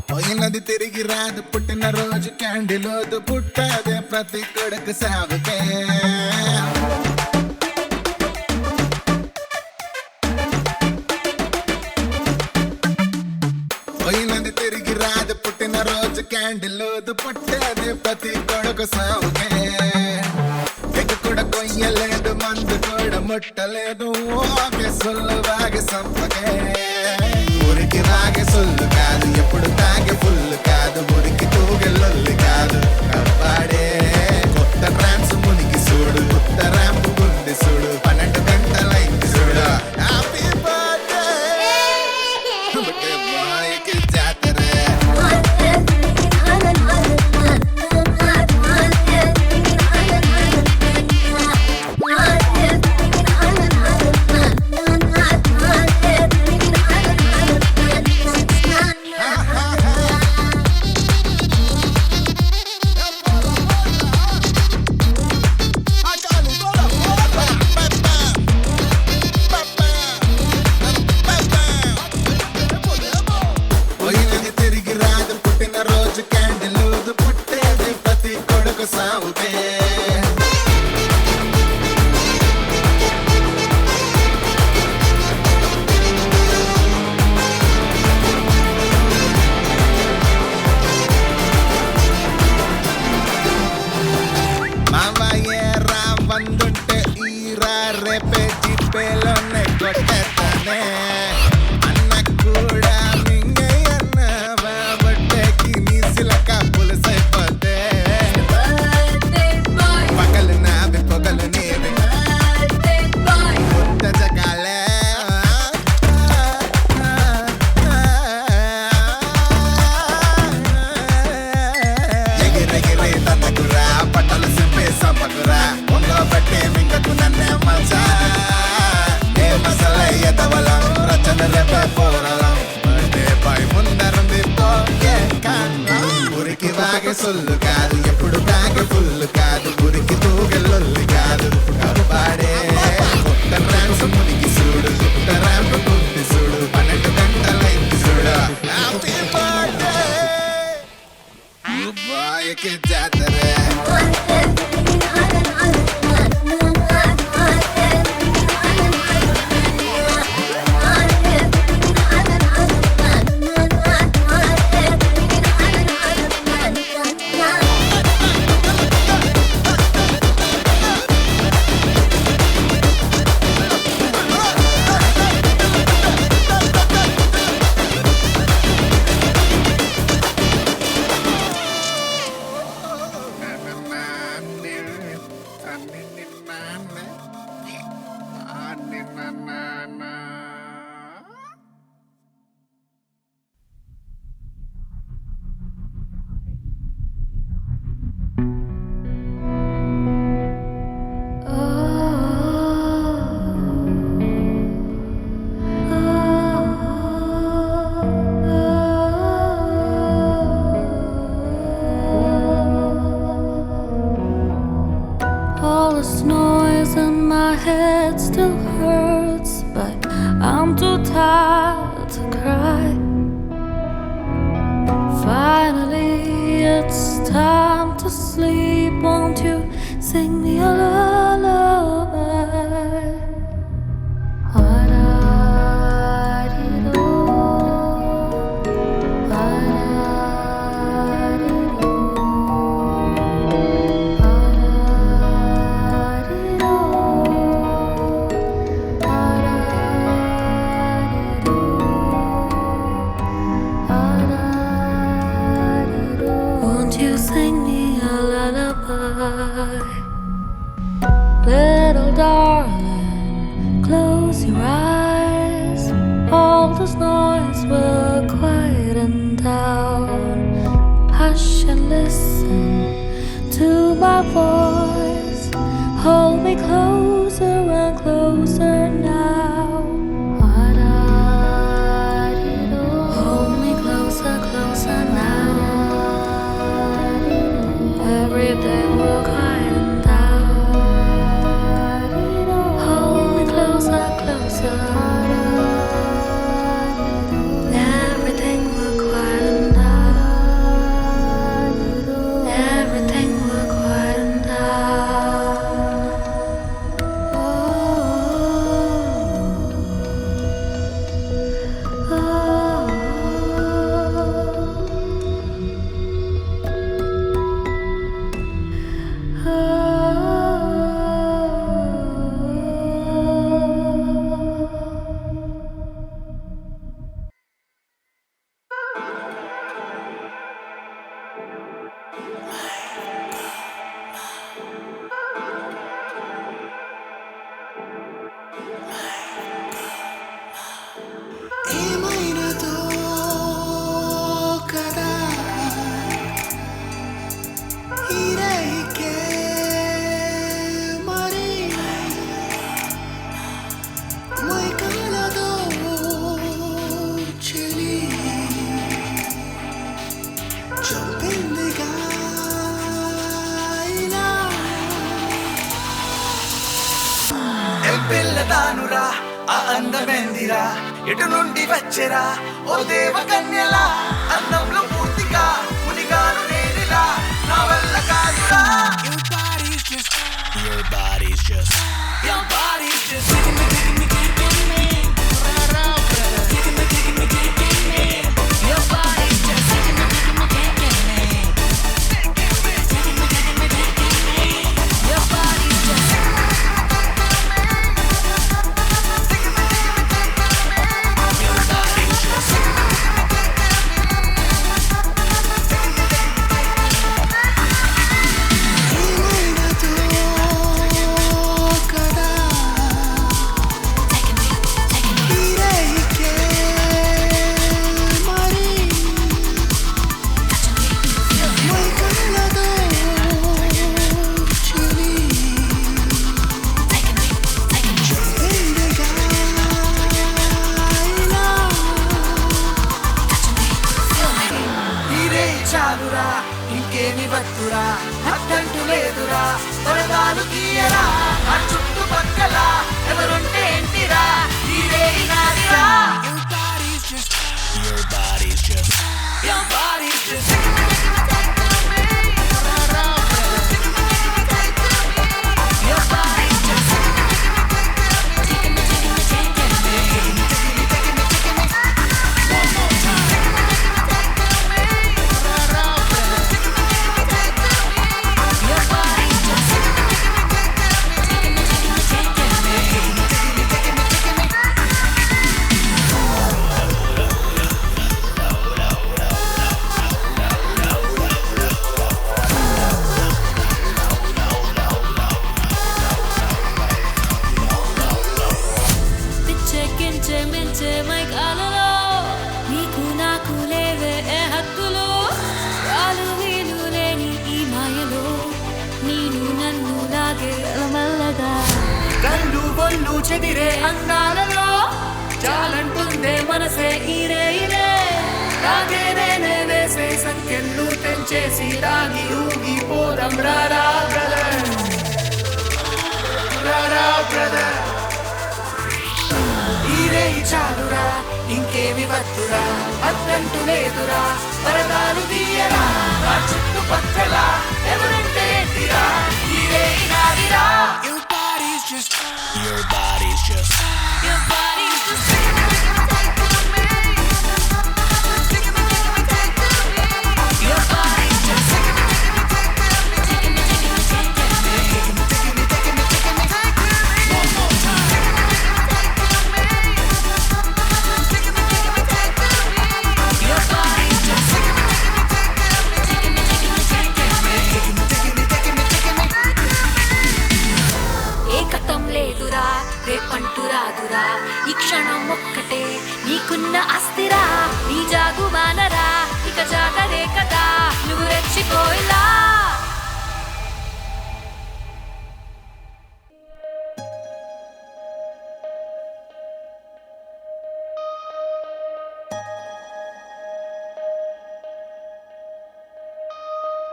పోయినది తిరిగి రాదు, పుట్టిన రోజు క్యాండిలోదు, పుట్టదే ప్రతి కొడుకు సాగుకే. పోయినది తిరిగి రాదు, పుట్టిన రోజు క్యాండిలోదు, పుట్టదే ప్రతి కొడుకు సాగుకే. ఎగ్ కూడా కొయ్యలేదు, మందు కూడా ముట్టలేదు, ఓకే సొల్లు బాగి సంపకే. ఊరికి రాగే సొల్లు కాదు, ఎప్పుడు తాగే ఫుల్ కాదు, ఊరికి తూగే లొల్లి కాదు, కప్పాడే కొత్త ర్యాంప్స్ మునిగి చూడు, కొత్త ర్యాంప్ గుండి చూడు, 12 గంటలైంది చూడు. హ్యాపీ బర్త్డే బాయ్కి జాతరే. సొల్లు కాదు, ఎప్పుడు తాగే ఫుల్ కాదు, ఊరికి తూగే లొల్లి కాదు, కప్పాడే కొత్త ర్యాంప్స్ మునిగి చూడు, కొత్త ర్యాంప్ గుండి చూడు, 12 గంటలైంది చూడు. హ్యాపీ బర్త్డే బాయ్కి జాతరే. Little darling, close your eyes. All this noise will quieten down. Hush and listen to my voice. Hold me closer and closer now. అనుకున్నానురా ఆ అందమెందిరా ఎటు నుండి వచ్చెరా ఓ దేవ కన్యలా అందంలో పూర్తిగా మునిగాను నేనిలా నా వల్ల కాదురా Your body's just Your body's just taking me, taking me, taking me taking me, taking me, taking me Your body's just taking me, taking me, taking me taking me, taking me, taking me Your body's just ఇంకేమి వద్దురా అద్దంటూ లేదురా వరదాలు తీయరా ఆ చుట్టుపక్కల ఎవరుంటే ఏంటిరా ఈరే నాదిరా Your body's just Your body's just Your body's just taking me, taking me, taking me one more time Your body's just taking me, taking me, taking పిచ్చెక్కించే మించే మైకాలలో నీకు నాకు లేవే ఏ హక్కులు రాలు వీలు లేని ఈ మాయలో నేను నన్ను లాగే మెల్లగా కళ్ళు బొల్లు చెదిరే అందాలలో చాలంటుందే మనసే ఈరే ఇరే రాగే నేనే వేసే సంఖ్యలు తెంచేసి రాగి ఊగి పోదం రారా బ్రదర్ రారా బ్రదర్ ఈరే చాలురా ఇంకేమి వద్దురా అద్దంటూ లేదురా వరదాలు తీయరా ఆ చుట్టుపక్కల ఎవరంటే ఏంటిరా ఈరే నాదిరా Your body's just Your body's just Your body's just Your body's just taking me, taking me, taking me one more time Your body's just taking me, taking me, taking me ఏకతం లేదురా రేపంటూ రాదురా ఈ క్షణం ఒక్కటే నీకున్న అస్థిరా నీ జాగు మానరా ఇక జాగరే కదా నువ్వు రెచ్చిపోయిలా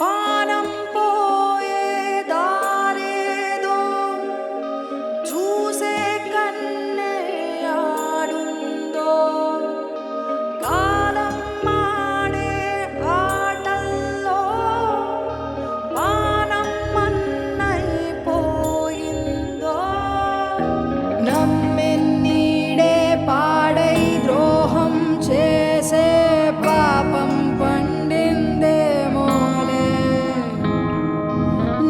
పానం పోయే దారేదో చూసే కన్నే ఆడుందో కాలం మాడే ఆటల్లో పానం మన్నైపోయిందో నమ్మెన్నీడే పాడై ద్రోహం చేసే పాపం పండిందేమోలే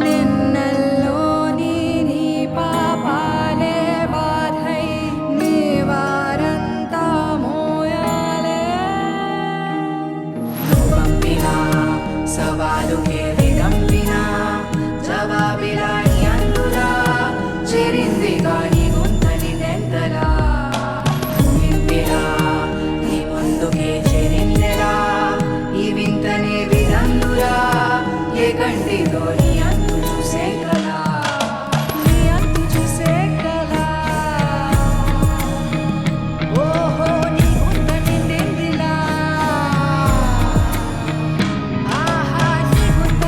నిన్నల్లోని నీ పాపాలే బాధై నీ వారంతా మోయాలే పంపినా సవాలుకే విరంపినా జవాబిలా నీ అందులా చేరింది గాని గుంతని దెంతలా నింపిలా నీ ముందుకే చేరిందెలా ఈ వింతనే విరందురా ఏ కంటితో నీ అంతు చూసే కలా నీ అంతు చూసే కలా ఓహో నీ గుంత నిండిందిలా ఆహా నీ గుంత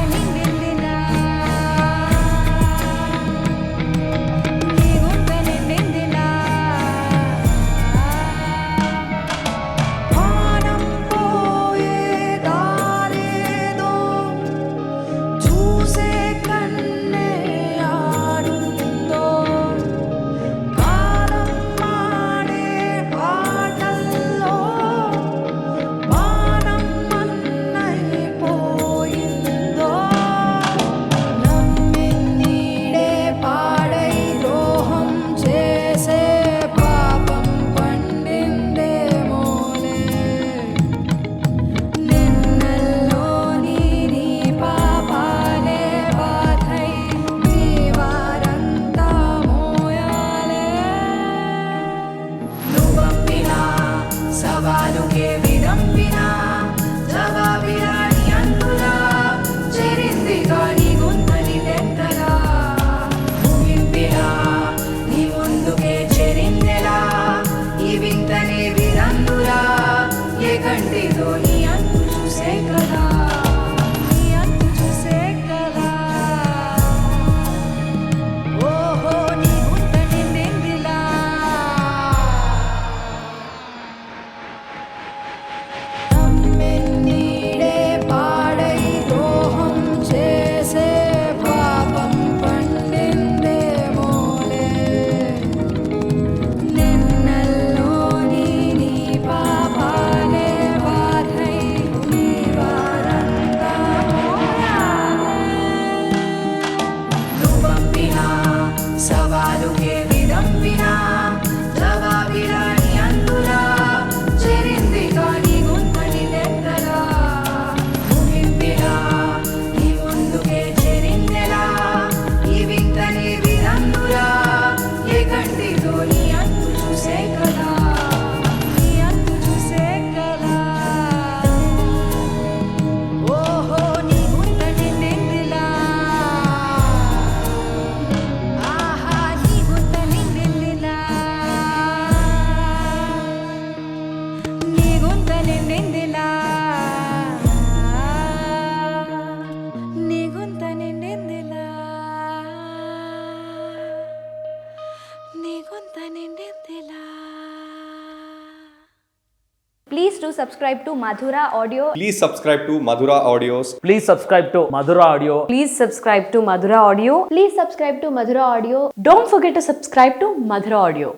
Please do subscribe to Madhura Audio. Please subscribe to Madhura Audios. Please subscribe to Madhura Audio. Please subscribe to Madhura Audio. Please subscribe to Madhura Audio. Don't forget to subscribe to Madhura Audio.